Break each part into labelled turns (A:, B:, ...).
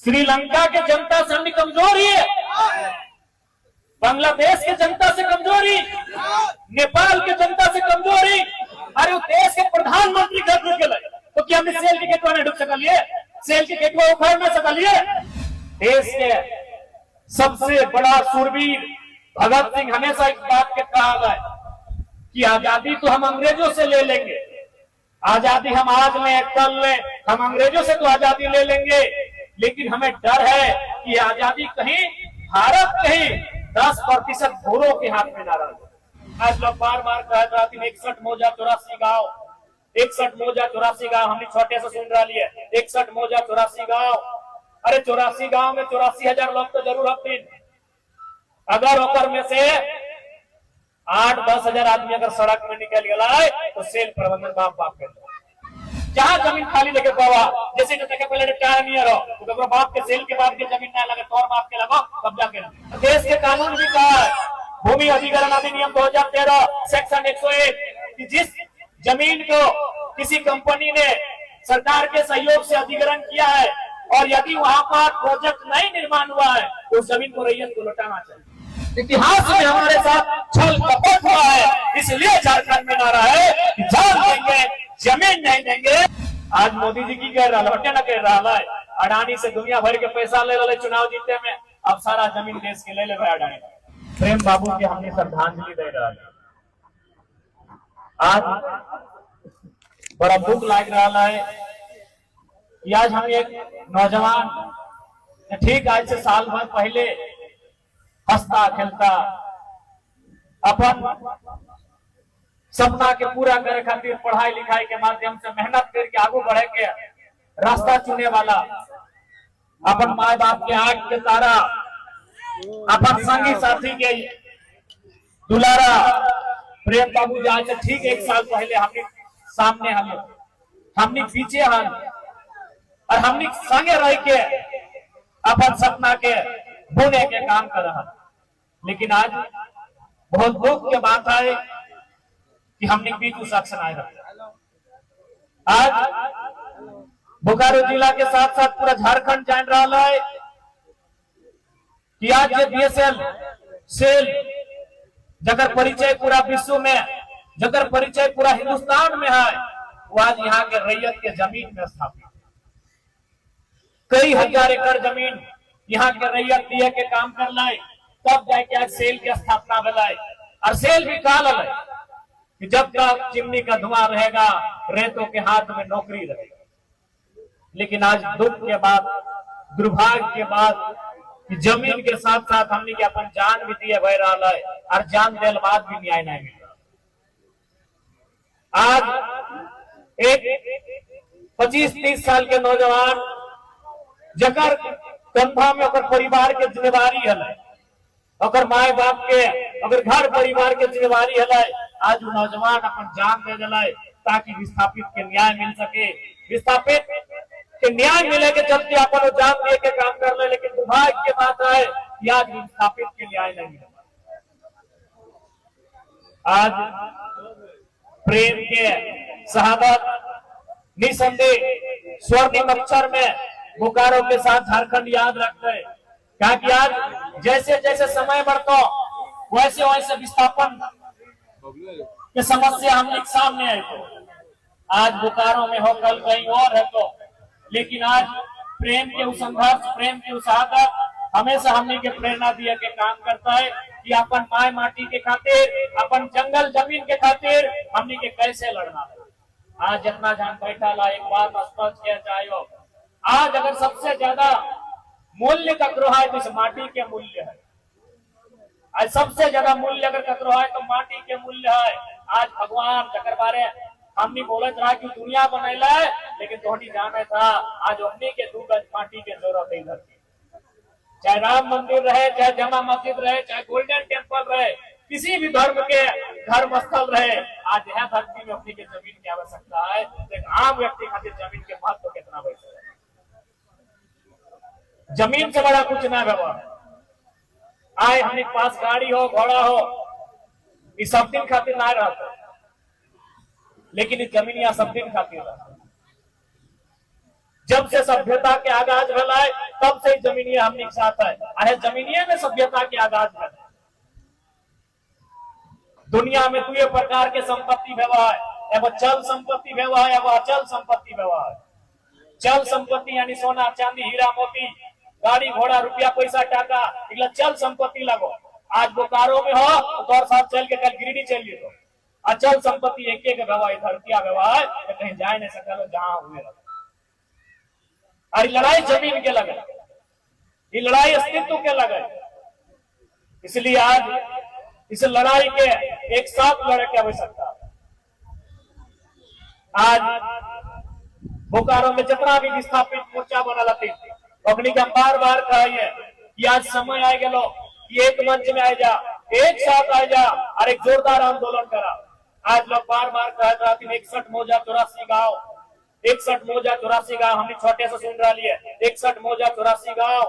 A: श्रीलंका के जनता से हमने कमजोर है, बांग्लादेश के जनता से कमजोरी, नेपाल के जनता से कमजोरी। अरे उस देश के प्रधानमंत्री घर के लिए तो क्या हमने सेल के गेटवा नहीं ढुक सकलिए, सेल के गेटवा उखाड़ न सकलिए। देश के सबसे बड़ा सूरवीर भगत सिंह हमेशा इस बात के कहा है कि आजादी तो हम अंग्रेजों से ले लेंगे, आजादी हम आज लें कल लें, हम अंग्रेजों से तो आजादी ले लेंगे, लेकिन हमें डर है कि आजादी कहीं भारत कहीं 10% भूरों के हाथ में ना रहे। आज लोग बार बार कह रहा थी 61 मौजा 84 गांव, 61 मौजा 84 गांव हमने छोटे से सुन रहा लिए 61 मौजा 84 गांव। अरे 84 गांव में 84,000 लोग तो जरूर होते, अगर ओकर में से 8-10 हजार आदमी अगर सड़क में निकल गया तो सेल प्रबंधन बाप बाप कर जहां जमीन खाली लेके पावा, जैसे देखे पहले रिटायर नहीं रहो तो बाप के सेल के बाद के जमीन ना लगे तोर बाप के लगो कब्जा के। देश के कानून भी कहा है, भूमि अधिग्रहण अधिनियम 2013 सेक्शन 101 कि जिस जमीन को किसी कंपनी ने सरकार के सहयोग से अधिग्रहण किया है और यदि वहां पर प्रोजेक्ट नहीं निर्माण हुआ है तो उस जमीन को रैयत को लौटाना चाहिए। इतिहास में हमारे साथ छल कपट हुआ है, इसलिए झारखंड में नारा है जान देंगे जमीन नहीं देंगे। आज मोदी जी की कह रहा है ना कह रहा है, अडानी से दुनिया भर के पैसा ले रहे चुनाव जीते में, अब सारा जमीन देश के ले ले भाई अडानी। प्रेम बाबू की हमने श्रद्धांजलि दे रहा है। आज बड़ा दुख लग रहा है कि आज हम एक नौजवान ठीक आज से साल भर पहले हंसता खेलता अपन सपना के पूरा करे खातिर पढ़ाई लिखाई के माध्यम से मेहनत करके आगे बढ़े के रास्ता चुने वाला, अपन माए बाप के आंख के तारा, अपन संगी साथी के दुलारा प्रेम बाबू जी आज ठीक 1 साल पहले हमने सामने हमने पीछे हम और हमने संगे रह के अपन सपना के बुने के काम कर रहा। लेकिन आज बहुत दुख के बात है कि हमने बीच उस एक्शन आए रहा। आज बोकारो जिला के साथ साथ पूरा झारखंड जान रहा है कि आज बीएसएल सेल जगर परिचय पूरा विश्व में, जगर परिचय पूरा हिंदुस्तान में है, वो आज यहाँ के रैयत के जमीन में स्थापित, कई हजार एकड़ जमीन यहाँ के रैयत दिए के काम कर लाए, तब जाके आज सेल की स्थापना बनाए। और सेल भी काल है कि जब तक चिमनी का धुआं रहेगा रेतों के हाथ में नौकरी रहेगी। लेकिन आज दुख के बाद, दुर्भाग्य के बाद कि जमीन के साथ साथ हमने के अपन जान भी दिए बह रहा है और जान देने बाद भी न्याय नहीं मिल रहा। आज एक 25-30 साल के नौजवान जकर कंधा में ओकर परिवार के जिम्मेवारी है, ओकर माए बाप के अगर घर परिवार के जिम्मेवारी है, आज वो नौजवान अपन जान दे दिलाए ताकि विस्थापित के न्याय मिल सके, विस्थापित के न्याय मिले के चलते अपन जान दे के काम कर ले। लेकिन दुर्भाग्य की बात है कि आज विस्थापित के न्याय नहीं मिला। आज प्रेम के शहादत निसंदेह स्वर्णिम अक्षर में बोकारो के साथ झारखंड याद रखते हैं, क्योंकि आज जैसे जैसे समय बढ़ता वैसे वैसे विस्थापन की समस्या हम एक सामने आई। तो आज बोकारो में हो, कल कहीं और है तो, लेकिन आज प्रेम के उस संघर्ष, प्रेम के उस आदत हमेशा हमने के प्रेरणा दिया के काम करता है कि अपन माए माटी के खातिर, अपन जंगल जमीन के खातिर हमने के कैसे लड़ना है। आज जितना जान बैठा ला एक बात स्पष्ट किया चाहिए, आज अगर सबसे ज्यादा मूल्य ककरो है तो इस माटी के मूल्य है। आज सबसे ज्यादा मूल्य अगर ककरो है तो माटी के मूल्य है। आज भगवान जकर बारे हमने बोलत रहा कि दुनिया बनैला है, लेकिन तोहनी जाने था आज हमने के 2 गज माटी के जरूरत है इधर। चाहे राम मंदिर रहे, चाहे जमा मस्जिद रहे, चाहे गोल्डन टेम्पल रहे, किसी भी धर्म के धर्म स्थल रहे, आज यह धरती में अपनी के जमीन की आवश्यकता है। लेकिन आम व्यक्ति खातिर जमीन के महत्व कितना बैठे, जमीन से बड़ा कुछ ना व्यवहार। आए हमने पास गाड़ी हो, घोड़ा हो, इस सब दिन खातिर ना रहता, लेकिन इस जमीन या सब दिन खातिर रहता। जब से सभ्यता के आगाज भला है तब से जमीनिया हमने के साथ है। अरे जमीनिया में सभ्यता के आगाज है। दुनिया में दुए प्रकार के संपत्ति व्यवहार, एगो चल संपत्ति व्यवहार, एगो अचल संपत्ति व्यवहार। चल संपत्ति यानी सोना चांदी हीरा मोती गाड़ी घोड़ा रुपया पैसा टाका, इगला चल संपत्ति लगो। आज बोकारो में हो तो साथ चल के कल गिरिडीह चलिए। तो अचल संपत्ति एक एक गवाह, धरतिया गवाह, कहीं जा नहीं सकल जहां हुए। और लड़ाई जमीन के लगे, ये लड़ाई अस्तित्व के लगे। इसलिए आज इस लड़ाई के एक साथ लड़े की आवश्यकता। आज बोकारो में जितना भी विस्थापित मोर्चा बना थी, अपनी का बार बार कहिए कि आज समय आ गया कि एक मंच में आ जा, एक साथ आ जा और एक जोरदार आंदोलन करा। आज लोग बार बार कह रहा कि 61 मोजा 84 गांव, 61 मोजा 84 गांव, हमने छोटे से सुन रहा लिए 61 मोजा 84 गांव।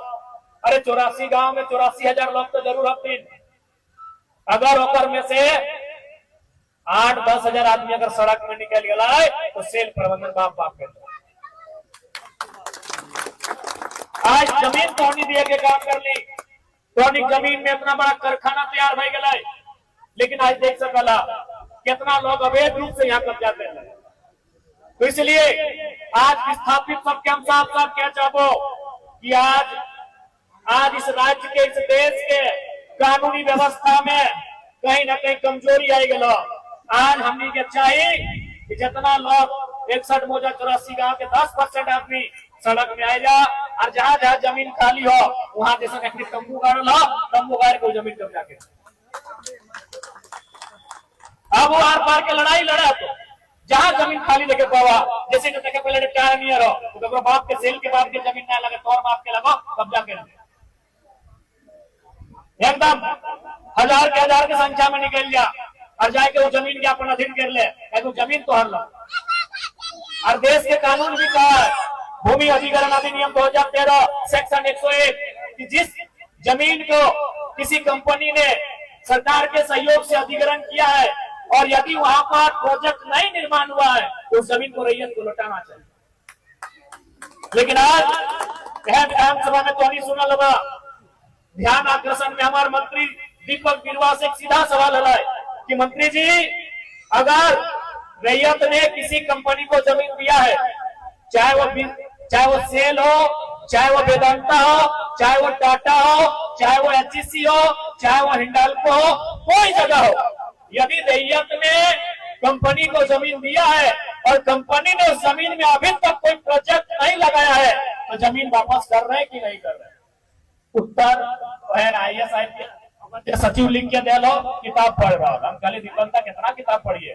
A: अरे 84 गांव में 84,000 लोग तो जरूर होते। अगर ओकर में से 8-10 हजार आदमी अगर सड़क में निकल गया तो सेल प्रबंधन बाप बाप कर। आज जमीन तोहनी दिए के काम कर ली, तोहनी जमीन में इतना बड़ा कारखाना तैयार हो गया, लेकिन आज देख सकला कितना लोग अवैध रूप से यहाँ कब्जा कर रहे हैं। तो इसलिए आज विस्थापित सबके हम साफ साफ क्या चाहो कि आज इस राज्य के, इस देश के कानूनी व्यवस्था में कहीं ना कहीं कमजोरी आई गया। आज हमने के चाहिए कि जितना लोग 61 मोजा 84 गांव के 10% आदमी सड़क में आए जा, और जहां जहां जमीन खाली हो वहां जैसा तंबू गाड़ लो, तंबू गाड़ को जमीन कब्जा के। अब वो आर पार के लड़ाई लड़ा, तो जहां जमीन खाली देखे पावा, जैसे कि देखे पहले क्या नहीं रहो तो बाप के सेल के बाप के जमीन ना लगे तो और बाप के लगो कब्जा कर एकदम हजार के संख्या में निकल जा और जाके वो जमीन के अपन अधीन कर ले, तो जमीन तो हर लो। और देश के कानून भी कहा है, भूमि अधिग्रहण अधिनियम 2013 सेक्शन 101 कि जिस जमीन को किसी कंपनी ने सरकार के सहयोग से अधिग्रहण किया है और यदि वहां पर प्रोजेक्ट नहीं निर्माण हुआ है तो उस जमीन को रैयत को लौटाना चाहिए। लेकिन आज विधानसभा में तो नहीं सुना लगा, ध्यान आकर्षण में हमारे मंत्री दीपक बिरुआ से एक सीधा सवाल है कि मंत्री जी, अगर रैयत ने किसी कंपनी को जमीन दिया है, चाहे वो सेल हो, चाहे वो वेदांता हो, चाहे वो टाटा हो, चाहे वो एचईसी हो, चाहे वो हिंडाल्को हो, कोई जगह हो, यदि रैयत ने कंपनी को जमीन दिया है और कंपनी ने उस जमीन में अभी तक कोई प्रोजेक्ट नहीं लगाया है तो जमीन वापस कर रहे हैं कि नहीं कर रहे? उत्तर IAS सचिव लिख के दे लो, किताब पढ़ रहा हो। हम कल दीपंता कितना किताब पढ़िए,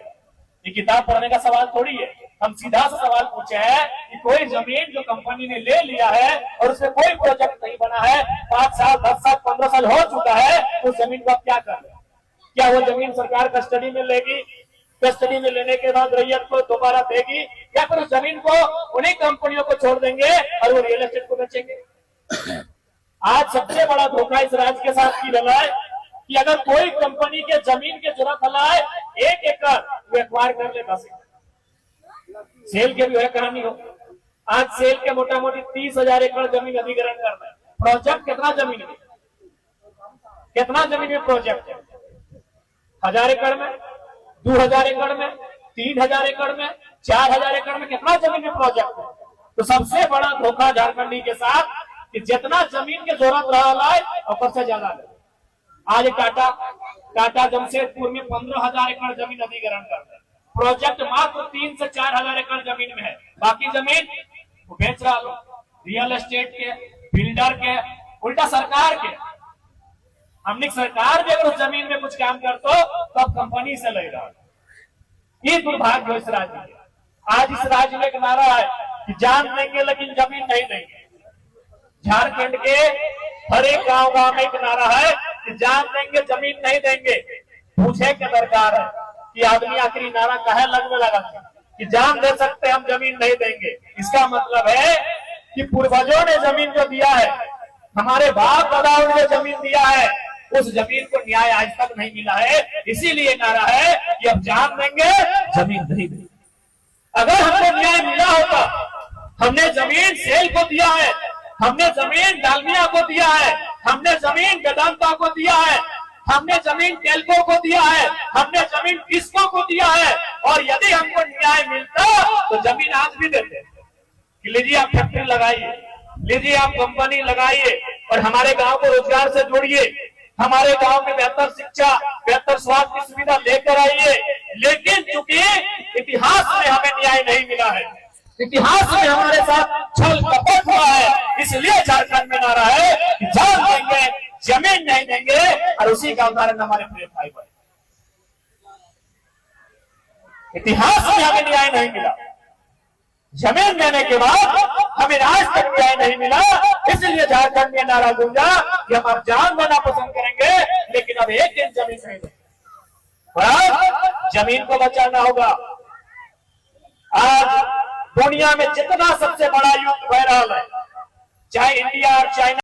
A: ये किताब पढ़ने का सवाल थोड़ी है। हम सीधा सा सवाल पूछे हैं कि कोई जमीन जो कंपनी ने ले लिया है और उसमें कोई प्रोजेक्ट नहीं बना है, 5 साल 10 साल 15 साल हो चुका है, उस जमीन को आप क्या कर रहे हैं? क्या वो जमीन सरकार कस्टडी में लेगी? कस्टडी में लेने के बाद रैयत को दोबारा देगी, या फिर उस जमीन को उन्हीं कंपनियों को छोड़ देंगे और वो रियल एस्टेट को बेचेंगे? आज सबसे बड़ा धोखा इस राज्य के साथ की लगा है कि अगर कोई कंपनी के जमीन के जरूरत है 1 एकड़ वो एक्वायर कर ले 10 एकड़। सेल के भी वह कहानी हो। आज सेल के मोटा मोटी 30,000 एकड़ जमीन अधिग्रहण कर रहे हैं। प्रोजेक्ट कितना जमीन है, कितना जमीन में प्रोजेक्ट है? 1000 एकड़ में, 2000 एकड़ में, 3000 एकड़ में, 4000 एकड़ में, कितना जमीन में प्रोजेक्ट है? तो सबसे बड़ा धोखा झारखंडी के साथ कि जितना जमीन के जरूरत रहा है और से ज्यादा है। आज टाटा जमशेदपुर में 15,000 एकड़ जमीन अधिग्रहण कर रहे हैं। प्रोजेक्ट मात्र 3 से 4,000 एकड़ जमीन में है, बाकी जमीन वो बेच रहा लो रियल एस्टेट के, बिल्डर के, उल्टा सरकार के। हमने सरकार भी अगर उस जमीन में कुछ काम कर तो अब कंपनी से ले रहा। ये दुर्भाग्य हो इस राज्य में। आज इस राज्य में एक नारा है कि जान देंगे लेकिन जमीन नहीं देंगे। झारखंड के हर एक गांव में एक नारा है कि जान देंगे जमीन नहीं देंगे। पूछे के दरकार है कि आदमी आखिरी नारा कहे लगने लगा कि जान दे सकते हम जमीन नहीं देंगे। इसका मतलब है कि पूर्वजों ने जमीन जो दिया है, हमारे बाप दादाओं ने जमीन दिया है, उस जमीन को न्याय आज तक नहीं मिला है। इसीलिए नारा है कि अब जान देंगे जमीन नहीं देंगे। अगर हमको न्याय मिला होता, हमने जमीन सेल को दिया है हमने जमीन डालमिया को दिया है, हमने जमीन वेदांता को दिया है, हमने जमीन टेल्को को दिया है, हमने जमीन किसको को दिया है। और यदि हमको न्याय मिलता तो जमीन आज भी देते कि लीजिए आप फैक्ट्री लगाइए, लीजिए आप कंपनी लगाइए और हमारे गांव को रोजगार से जोड़िए, हमारे गांव में बेहतर शिक्षा, बेहतर स्वास्थ्य की सुविधा लेकर आइए। लेकिन चूंकि इतिहास में हमें न्याय नहीं मिला है, इतिहास में हमारे साथ छल कपट हुआ है, इसलिए झारखंड में नारा है कि जान देंगे जमीन नहीं देंगे। और उसी का उदाहरण हमारे प्रिय भाई बहन, इतिहास में हमें न्याय नहीं मिला, जमीन देने के बाद हमें आज तक न्याय नहीं मिला। इसलिए झारखंड में नारा गूंजा कि हम अब जान देना पसंद करेंगे लेकिन अब एक दिन जमीन नहीं देंगे। और जमीन को बचाना होगा। आज दुनिया में जितना सबसे बड़ा युद्ध वायरल है, चाहे इंडिया और चाइना